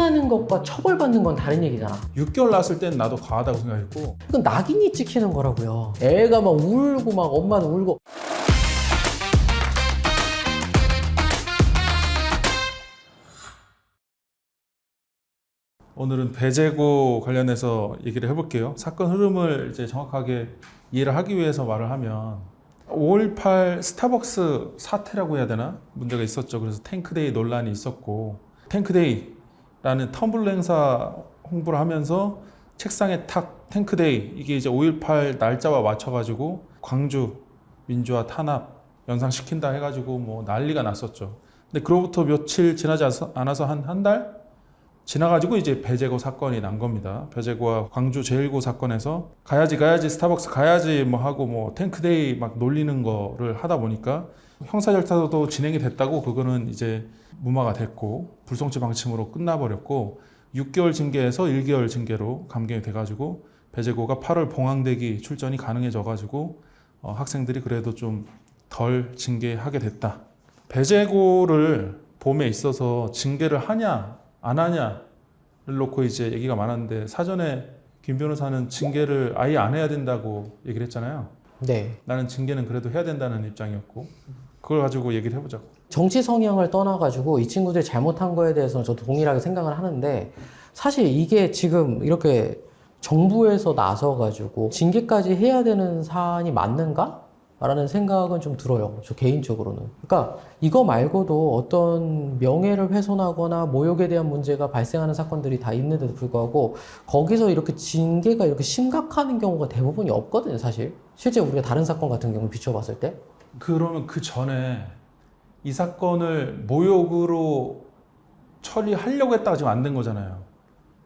혼나는 것과 처벌받는 건 다른 얘기잖아. 6개월 낳았을 땐 나도 과하다고 생각했고 이건 낙인이 찍히는 거라고요. 애가 막 울고 막 엄마는 울고. 오늘은 배재고 관련해서 얘기를 해볼게요. 사건 흐름을 이제 정확하게 이해를 하기 위해서 말을 하면 5.18 스타벅스 사태라고 해야 되나? 문제가 있었죠. 그래서 탱크데이 논란이 있었고 탱크데이라는 텀블러 행사 홍보를 하면서 책상에 탁 탱크데이 이게 이제 5.18 날짜와 맞춰가지고 광주 민주화 탄압 연상시킨다 해가지고 뭐 난리가 났었죠. 근데 그로부터 며칠 지나지 않아서 한 달? 지나가지고 이제 배재고 사건이 난 겁니다. 배재고와 광주 제1고 사건에서 가야지 스타벅스 가야지 뭐 하고 뭐 탱크데이 막 놀리는 거를 하다 보니까 형사 절차도 진행이 됐다고 그거는 이제 무마가 됐고 불송치 방침으로 끝나버렸고 6개월 징계에서 1개월 징계로 감경이 돼가지고 배재고가 8월 봉황대기 출전이 가능해져가지고 학생들이 그래도 좀 덜 징계하게 됐다. 배재고를 봄에 있어서 징계를 하냐 안 하냐를 놓고 이제 얘기가 많았는데 사전에 김 변호사는 징계를 아예 안 해야 된다고 얘기를 했잖아요. 네. 나는 징계는 그래도 해야 된다는 입장이었고 그걸 가지고 얘기를 해보자고. 정치 성향을 떠나가지고 이 친구들이 잘못한 거에 대해서는 저도 동일하게 생각을 하는데 사실 이게 지금 이렇게 정부에서 나서가지고 징계까지 해야 되는 사안이 맞는가? 라는 생각은 좀 들어요. 저 개인적으로는. 그러니까 이거 말고도 어떤 명예를 훼손하거나 모욕에 대한 문제가 발생하는 사건들이 다 있는데도 불구하고 거기서 이렇게 징계가 이렇게 심각한 경우가 대부분이 없거든요, 사실. 실제 우리가 다른 사건 같은 경우 비춰봤을 때. 그러면 그 전에 이 사건을 모욕으로 처리하려고 했다가 지금 안 된 거잖아요.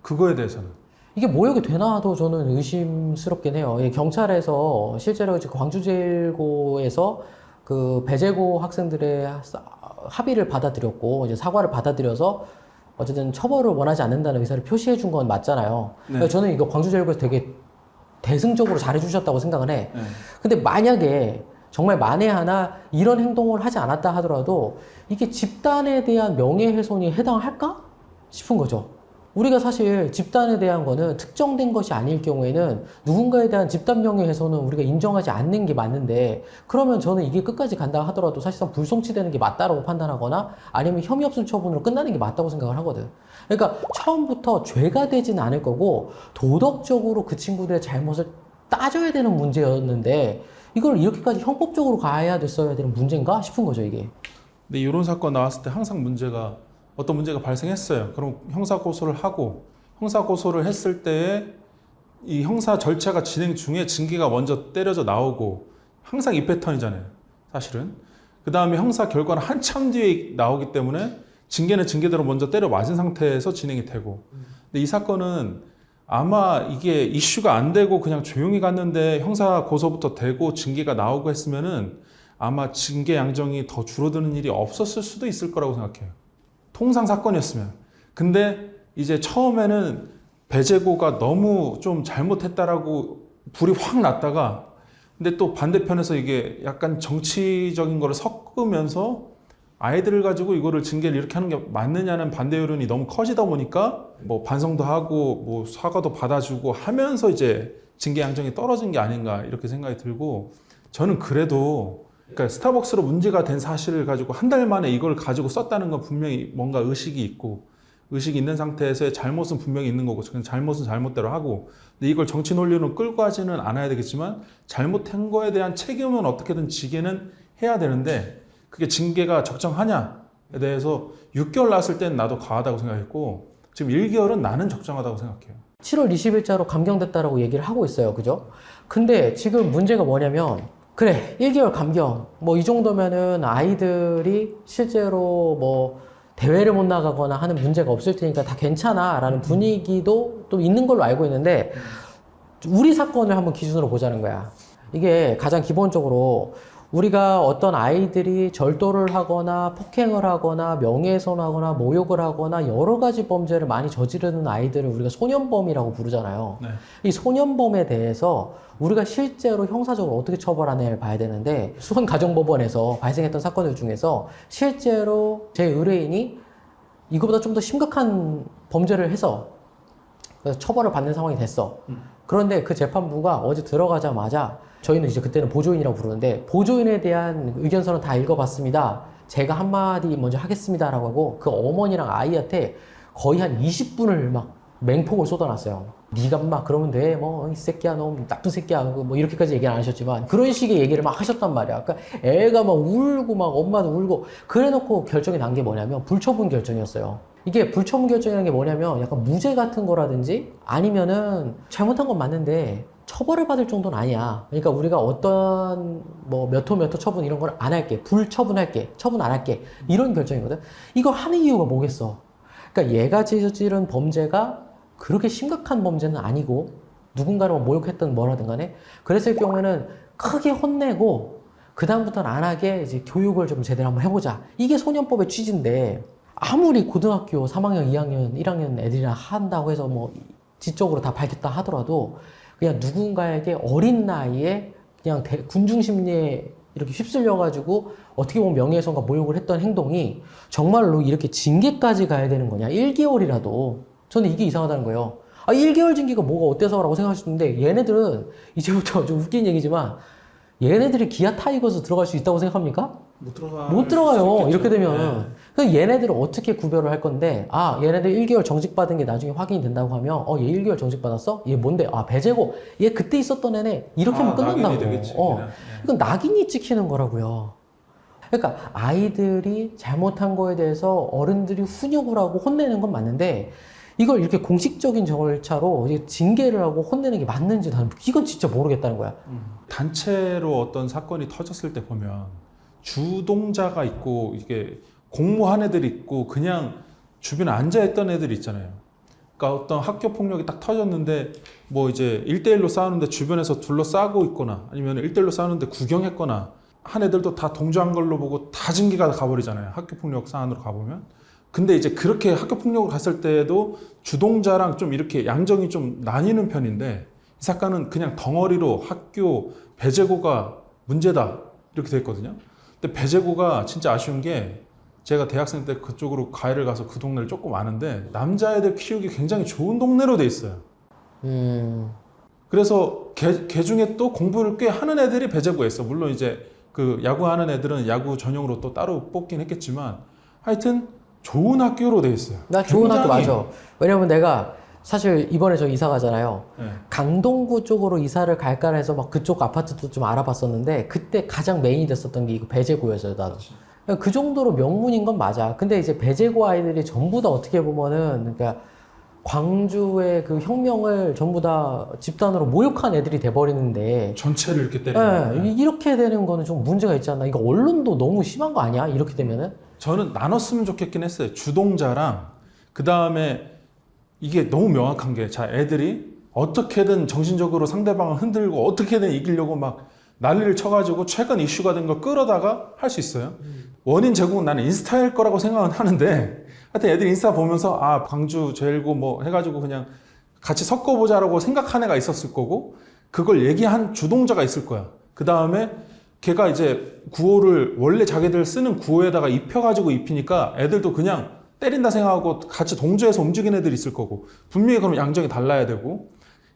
그거에 대해서는. 이게 모욕이 되나도 저는 의심스럽긴 해요. 경찰에서 실제로 광주제일고에서 그 배재고 학생들의 합의를 받아들였고 이제 사과를 받아들여서 어쨌든 처벌을 원하지 않는다는 의사를 표시해 준 건 맞잖아요. 네. 그러니까 저는 이거 광주제일고에서 되게 대승적으로 잘해주셨다고 생각을 해. 네. 근데 만약에 정말 만에 하나 이런 행동을 하지 않았다 하더라도 이게 집단에 대한 명예훼손이 해당할까 싶은 거죠. 우리가 사실 집단에 대한 거는 특정된 것이 아닐 경우에는 누군가에 대한 집단 명예훼손은 우리가 인정하지 않는 게 맞는데 그러면 저는 이게 끝까지 간다 하더라도 사실상 불송치되는 게 맞다라고 판단하거나 아니면 혐의 없음 처분으로 끝나는 게 맞다고 생각을 하거든. 그러니까 처음부터 죄가 되진 않을 거고 도덕적으로 그 친구들의 잘못을 따져야 되는 문제였는데 이걸 이렇게까지 형법적으로 가야 됐어야 되는 문제인가 싶은 거죠, 이게. 근데 이런 사건 나왔을 때 항상 문제가 어떤 문제가 발생했어요. 그럼 형사 고소를 하고 형사 고소를 했을 때에 이 형사 절차가 진행 중에 징계가 먼저 때려져 나오고 항상 이 패턴이잖아요. 사실은. 그 다음에 형사 결과는 한참 뒤에 나오기 때문에 징계는 징계대로 먼저 때려 맞은 상태에서 진행이 되고. 근데 이 사건은 아마 이게 이슈가 안 되고 그냥 조용히 갔는데 형사 고소부터 되고 징계가 나오고 했으면은 아마 징계 양정이 더 줄어드는 일이 없었을 수도 있을 거라고 생각해요. 통상 사건이었으면. 근데 이제 처음에는 배재고가 너무 좀 잘못했다라고 불이 확 났다가 근데 또 반대편에서 이게 약간 정치적인 거를 섞으면서 아이들을 가지고 이거를 징계를 이렇게 하는 게 맞느냐는 반대 여론이 너무 커지다 보니까 뭐 반성도 하고 뭐 사과도 받아주고 하면서 이제 징계 양정이 떨어진 게 아닌가 이렇게 생각이 들고 저는 그래도 그러니까 스타벅스로 문제가 된 사실을 가지고 한 달 만에 이걸 가지고 썼다는 건 분명히 뭔가 의식이 있고 의식이 있는 상태에서의 잘못은 분명히 있는 거고 그냥 잘못은 잘못대로 하고 근데 이걸 정치 논리로 끌고 가지는 않아야 되겠지만 잘못한 거에 대한 책임은 어떻게든 지게는 해야 되는데 그게 징계가 적정하냐에 대해서 6개월 낳았을 때는 나도 과하다고 생각했고 지금 1개월은 나는 적정하다고 생각해요. 7월 20일자로 감경됐다라고 얘기를 하고 있어요. 그죠? 근데 지금 문제가 뭐냐면 그래 1개월 감경 뭐 이 정도면은 아이들이 실제로 뭐 대회를 못 나가거나 하는 문제가 없을 테니까 다 괜찮아 라는 분위기도 또 있는 걸로 알고 있는데 우리 사건을 한번 기준으로 보자는 거야. 이게 가장 기본적으로 우리가 어떤 아이들이 절도를 하거나 폭행을 하거나 명예훼손하거나 모욕을 하거나 여러 가지 범죄를 많이 저지르는 아이들을 우리가 소년범이라고 부르잖아요. 네. 이 소년범에 대해서 우리가 실제로 형사적으로 어떻게 처벌하느냐를 봐야 되는데 수원가정법원에서 발생했던 사건들 중에서 실제로 제 의뢰인이 이거보다 좀 더 심각한 범죄를 해서 그래서 처벌을 받는 상황이 됐어. 그런데 그 재판부가 어제 들어가자마자 저희는 이제 그때는 보조인이라고 부르는데 보조인에 대한 의견서는 다 읽어봤습니다. 제가 한마디 먼저 하겠습니다라고 하고 그 어머니랑 아이한테 거의 한 20분을 막 맹폭을 쏟아놨어요. 네가 막 그러면 돼. 뭐 이 새끼야 너 나쁜 새끼야. 뭐 이렇게까지 얘기는 안 하셨지만 그런 식의 얘기를 막 하셨단 말이야. 그러니까 애가 막 울고 막 엄마도 울고 그래놓고 결정이 난 게 뭐냐면 불처분 결정이었어요. 이게 불처분 결정이라는 게 뭐냐면 약간 무죄 같은 거라든지 아니면은 잘못한 건 맞는데 처벌을 받을 정도는 아니야. 그러니까 우리가 어떤 뭐 몇 호 처분 이런 걸 안 할게. 불처분할게. 처분 안 할게. 이런 결정이거든. 이걸 하는 이유가 뭐겠어? 그러니까 얘가 저지른 범죄가 그렇게 심각한 범죄는 아니고 누군가를 모욕했든 뭐라든 간에 그랬을 경우에는 크게 혼내고 그 다음부터는 안 하게 이제 교육을 좀 제대로 한번 해보자. 이게 소년법의 취지인데 아무리 고등학교 3학년, 2학년, 1학년 애들이나 한다고 해서 뭐 지적으로 다 밝혔다 하더라도 그냥 누군가에게 어린 나이에 그냥 군중 심리에 이렇게 휩쓸려가지고 어떻게 보면 명예훼손과 모욕을 했던 행동이 정말로 이렇게 징계까지 가야 되는 거냐? 1개월이라도. 저는 이게 이상하다는 거예요. 아, 1개월 징계가 뭐가 어때서라고 생각하시는데 얘네들은 이제부터 좀 웃긴 얘기지만 얘네들이 기아 타이거즈 들어갈 수 있다고 생각합니까? 못 들어가요. 이렇게 되면. 그래서 얘네들을 어떻게 구별을 할 건데, 아, 얘네들 1개월 정직받은 게 나중에 확인이 된다고 하면, 얘 1개월 정직받았어? 얘 뭔데? 아, 배제고. 얘 그때 있었던 애네. 이렇게 하면 끝난다고. 되겠지, 이건 낙인이 찍히는 거라고요. 그러니까 아이들이 잘못한 거에 대해서 어른들이 훈육을 하고 혼내는 건 맞는데, 이걸 이렇게 공식적인 절차로 징계를 하고 혼내는 게 맞는지 나는 이건 진짜 모르겠다는 거야. 단체로 어떤 사건이 터졌을 때 보면 주동자가 있고 이게 공모한 애들이 있고 그냥 주변에 앉아있던 애들이 있잖아요. 그러니까 어떤 학교 폭력이 딱 터졌는데 뭐 이제 1대1로 싸우는데 주변에서 둘러싸고 있거나 아니면 1대1로 싸우는데 구경했거나 한 애들도 다 동조한 걸로 보고 다 징계가 가버리잖아요. 학교 폭력 사안으로 가보면. 근데 이제 그렇게 학교 폭력을 갔을 때에도 주동자랑 좀 이렇게 양정이 좀 나뉘는 편인데 이 사건은 그냥 덩어리로 학교 배제고가 문제다 이렇게 돼 있거든요. 근데 배제고가 진짜 아쉬운 게 제가 대학생 때 그쪽으로 과외를 가서 그 동네를 조금 아는데 남자애들 키우기 굉장히 좋은 동네로 돼 있어요. 그래서 걔 중에 또 공부를 꽤 하는 애들이 배제고에 있어. 물론 이제 그 야구하는 애들은 야구 전용으로 또 따로 뽑긴 했겠지만 하여튼 좋은 학교로 돼 있어요. 나 좋은 학교 맞아. 왜냐면 내가 사실 이번에 저 이사 가잖아요. 네. 강동구 쪽으로 이사를 갈까 해서 막 그쪽 아파트도 좀 알아봤었는데 그때 가장 메인이 됐었던 게 이거 배제고였어요, 나도. 그 정도로 명문인 건 맞아. 근데 이제 배제고 아이들이 전부 다 어떻게 보면은 그러니까 광주의 그 혁명을 전부 다 집단으로 모욕한 애들이 돼버리는데 전체를 이렇게 때리는. 네, 이렇게 되는 거는 좀 문제가 있지 않나? 이거 언론도 너무 심한 거 아니야? 이렇게 되면은? 저는 나눴으면 좋겠긴 했어요. 주동자랑 그 다음에 이게 너무 명확한 게 자 애들이 어떻게든 정신적으로 상대방을 흔들고 어떻게든 이기려고 막 난리를 쳐가지고 최근 이슈가 된 걸 끌어다가 할 수 있어요. 원인 제공은 나는 인스타일 거라고 생각은 하는데 하여튼 애들이 인스타 보면서 아 광주 제일고 뭐 해가지고 그냥 같이 섞어보자라고 생각한 애가 있었을 거고 그걸 얘기한 주동자가 있을 거야. 그 다음에 걔가 이제 구호를 원래 자기들 쓰는 구호에다가 입혀가지고 입히니까 애들도 그냥 때린다 생각하고 같이 동조해서 움직이는 애들이 있을 거고 분명히 그럼 양정이 달라야 되고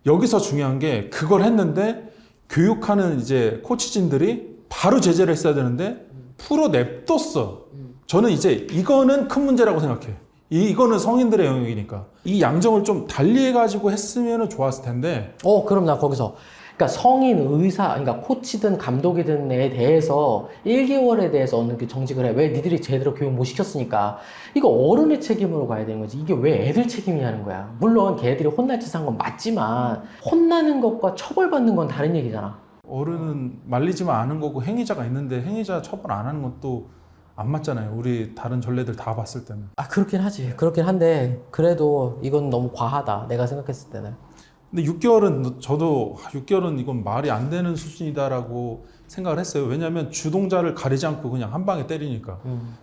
여기서 중요한 게 그걸 했는데 교육하는 이제 코치진들이 바로 제재를 했어야 되는데 풀어 냅뒀어. 저는 이제 이거는 큰 문제라고 생각해. 이거는 성인들의 영역이니까 이 양정을 좀 달리 해가지고 했으면 좋았을 텐데. 그럼 나 거기서 그러니까 성인 의사, 그러니까 코치든 감독이든에 대해서 1개월에 대해서 어느 게 정직을 해. 왜 니들이 제대로 교육 못 시켰으니까. 이거 어른의 책임으로 가야 되는 거지. 이게 왜 애들 책임이냐는 거야. 물론 걔들이 혼날 짓 한 건 맞지만 혼나는 것과 처벌받는 건 다른 얘기잖아. 어른은 말리지만 않은 거고 행위자가 있는데 행위자 처벌 안 하는 것도 안 맞잖아요. 우리 다른 전례들 다 봤을 때는. 그렇긴 하지. 그렇긴 한데 그래도 이건 너무 과하다. 내가 생각했을 때는. 근데 6개월은 저도 6개월은 이건 말이 안 되는 수준이다라고 생각을 했어요. 왜냐하면 주동자를 가리지 않고 그냥 한 방에 때리니까.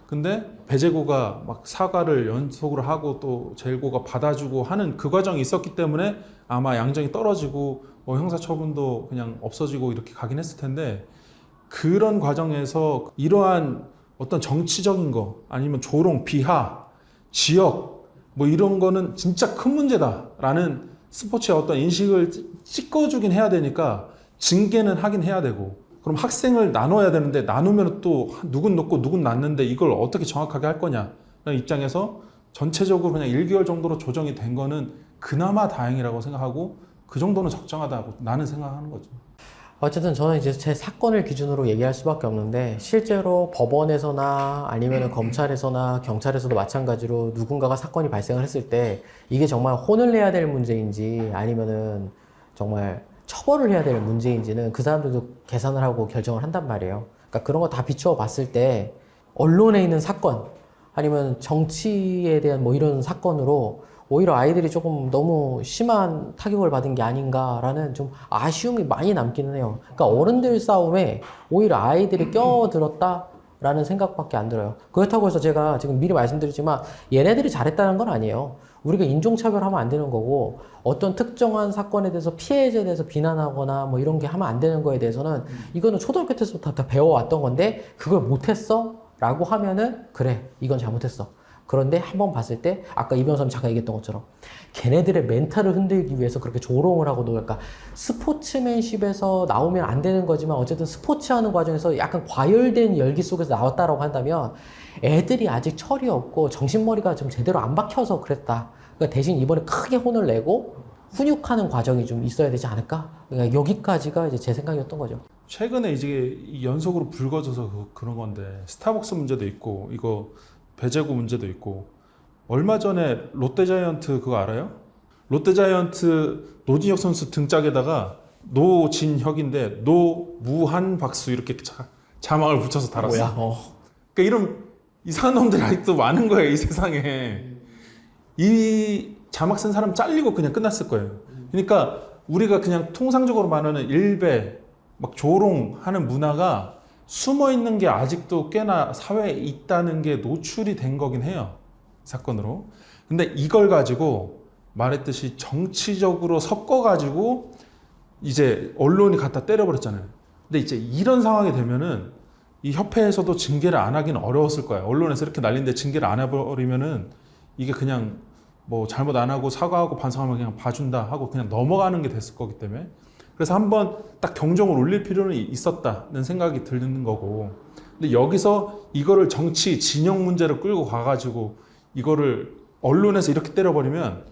근데 배제고가 막 사과를 연속으로 하고 또 제일고가 받아주고 하는 그 과정이 있었기 때문에 아마 양정이 떨어지고 뭐 형사처분도 그냥 없어지고 이렇게 가긴 했을 텐데 그런 과정에서 이러한 어떤 정치적인 거 아니면 조롱, 비하 지역 뭐 이런 거는 진짜 큰 문제다라는 스포츠의 어떤 인식을 찍어주긴 해야 되니까 징계는 하긴 해야 되고, 그럼 학생을 나눠야 되는데 나누면 또 누군 넣고 누군 낳는데 이걸 어떻게 정확하게 할 거냐라는 입장에서 전체적으로 그냥 1개월 정도로 조정이 된 거는 그나마 다행이라고 생각하고, 그 정도는 적정하다고 나는 생각하는 거죠. 어쨌든 저는 이제 제 사건을 기준으로 얘기할 수밖에 없는데, 실제로 법원에서나 아니면 검찰에서나 경찰에서도 마찬가지로 누군가가 사건이 발생을 했을 때 이게 정말 혼을 내야 될 문제인지 아니면은 정말 처벌을 해야 될 문제인지는 그 사람들도 계산을 하고 결정을 한단 말이에요. 그러니까 그런 거 다 비추어 봤을 때 언론에 있는 사건 아니면 정치에 대한 뭐 이런 사건으로 오히려 아이들이 조금 너무 심한 타격을 받은 게 아닌가라는 좀 아쉬움이 많이 남기는 해요. 그러니까 어른들 싸움에 오히려 아이들이 껴들었다라는 생각밖에 안 들어요. 그렇다고 해서 제가 지금 미리 말씀드리지만 얘네들이 잘했다는 건 아니에요. 우리가 인종차별하면 안 되는 거고, 어떤 특정한 사건에 대해서 피해자에 대해서 비난하거나 뭐 이런 게 하면 안 되는 거에 대해서는 이거는 초등학교 때부터 다 배워왔던 건데, 그걸 못했어? 라고 하면은 그래, 이건 잘못했어. 그런데 한번 봤을 때 아까 이 변호사님 잠깐 얘기했던 것처럼 걔네들의 멘탈을 흔들기 위해서 그렇게 조롱을 하고, 그러니까 스포츠맨십에서 나오면 안 되는 거지만 어쨌든 스포츠하는 과정에서 약간 과열된 열기 속에서 나왔다라고 한다면 애들이 아직 철이 없고 정신머리가 좀 제대로 안 박혀서 그랬다. 그러니까 대신 이번에 크게 혼을 내고 훈육하는 과정이 좀 있어야 되지 않을까? 그러니까 여기까지가 이제 제 생각이었던 거죠. 최근에 이제 연속으로 불거져서 그런 건데, 스타벅스 문제도 있고 이거 배제구 문제도 있고, 얼마 전에 롯데자이언트 그거 알아요? 롯데자이언트 노진혁 선수 등짝에다가 노진혁인데 노무한박수 이렇게 자막을 붙여서 달았어. 뭐야? 그러니까 이런 이상한 놈들이 아직도 많은 거예요, 이 세상에. 이 자막 쓴 사람 잘리고 그냥 끝났을 거예요. 그러니까 우리가 그냥 통상적으로 말하는 일배 막 조롱하는 문화가 숨어 있는 게 아직도 꽤나 사회에 있다는 게 노출이 된 거긴 해요, 사건으로. 근데 이걸 가지고 말했듯이 정치적으로 섞어가지고 이제 언론이 갖다 때려버렸잖아요. 근데 이제 이런 상황이 되면은 이 협회에서도 징계를 안 하긴 어려웠을 거예요. 언론에서 이렇게 난리인데 징계를 안 해버리면은 이게 그냥 뭐 잘못 안 하고 사과하고 반성하면 그냥 봐준다 하고 그냥 넘어가는 게 됐을 거기 때문에, 그래서 한번 딱 경종을 울릴 필요는 있었다는 생각이 드는 거고, 근데 여기서 이거를 정치 진영 문제로 끌고 가가지고 이거를 언론에서 이렇게 때려버리면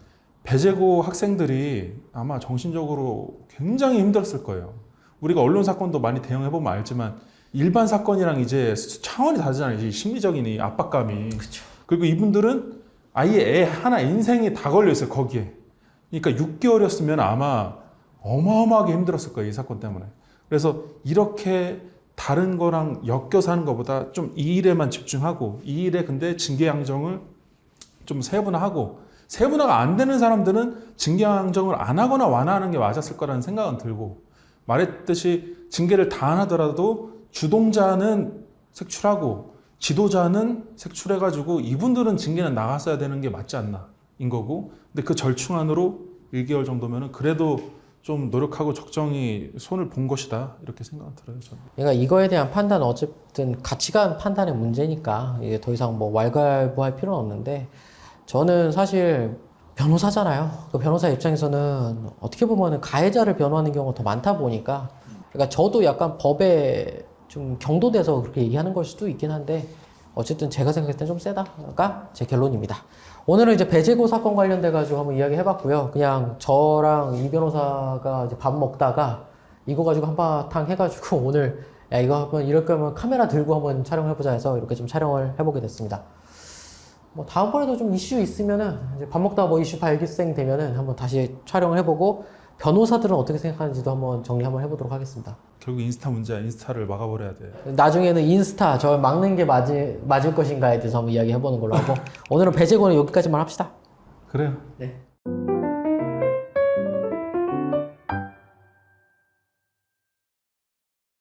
배제고 학생들이 아마 정신적으로 굉장히 힘들었을 거예요. 우리가 언론 사건도 많이 대응해보면 알지만 일반 사건이랑 이제 차원이 다르잖아요. 이제 심리적인 이 압박감이. 그쵸. 그리고 이분들은 아예 애 하나 인생이 다 걸려 있어요, 거기에. 그러니까 6개월이었으면 아마 어마어마하게 힘들었을 거예요, 이 사건 때문에. 그래서 이렇게 다른 거랑 엮여서 하는 것보다 좀 이 일에만 집중하고, 이 일에 근데 징계 양정을 좀 세분화하고, 세분화가 안 되는 사람들은 징계 양정을 안 하거나 완화하는 게 맞았을 거라는 생각은 들고, 말했듯이 징계를 다 안 하더라도 주동자는 색출하고 지도자는 색출해가지고 이분들은 징계는 나갔어야 되는 게 맞지 않나 인 거고, 근데 그 절충안으로 1개월 정도면은 그래도 좀 노력하고 적정히 손을 본 것이다, 이렇게 생각은 들어요, 저는. 그러니까 이거에 대한 판단은 어쨌든 가치관 판단의 문제니까 이게 더 이상 뭐 왈가왈부할 필요는 없는데, 저는 사실 변호사잖아요. 그 변호사 입장에서는 어떻게 보면은 가해자를 변호하는 경우가 더 많다 보니까, 그러니까 저도 약간 법에 좀 경도돼서 그렇게 얘기하는 걸 수도 있긴 한데, 어쨌든 제가 생각했을 땐 좀 세다가 제 결론입니다. 오늘은 이제 배제고 사건 관련돼가지고 한번 이야기 해봤고요. 그냥 저랑 이 변호사가 이제 밥 먹다가 이거 가지고 한바탕 해가지고 오늘 야 이거 한번 이럴 거면 카메라 들고 한번 촬영해보자 해서 이렇게 좀 촬영을 해보게 됐습니다. 뭐 다음번에도 좀 이슈 있으면은 이제 밥 먹다가 뭐 이슈 발생 되면은 한번 다시 촬영을 해보고 변호사들은 어떻게 생각하는지도 한번 정리 한번 해보도록 하겠습니다. 결국 인스타 문제야. 인스타를 막아버려야 돼. 나중에는 인스타 저 막는 게 맞을 것인가에 대해서 한번 이야기 해보는 걸로 하고 오늘은 배제고는 여기까지만 합시다. 그래요. 네.